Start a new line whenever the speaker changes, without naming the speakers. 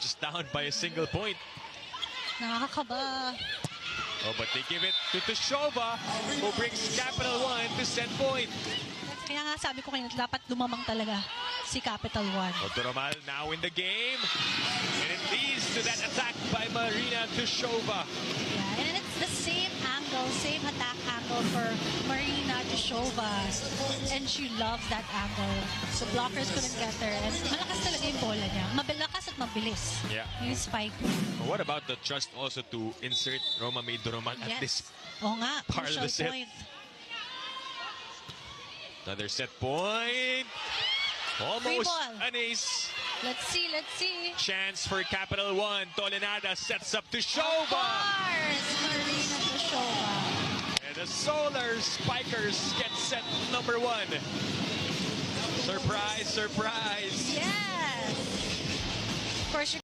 just down by a single point.
Nakakaba.
Oh, but they give it to Tushova, who brings Capital One to set point.
Kaya nga sabi ko kanina, dapat lumamang talaga si Capital One.
Otoramal now in the game. And it leads to that attack by Marina Tushova.
Yeah, and it's the same angle, same attack angle for Marina Tushova. And she loves that angle. So blockers couldn't get her. And malakas talaga yung bola niya. Mabilis at mabilis.
Yeah.
Yung spike.
What about the trust also to insert Roma Maydoroman at this
Oo nga,
part of the set?
crucial point.
Another set point. Almost
Free ball.
an ace.
Let's see, let's see.
Chance for Capital One. Tolenada sets up to
Of
Shova.
course, Marina Tushova.
And the Solar Spikers get set number 1. Surprise, surprise.
Yes. Of course,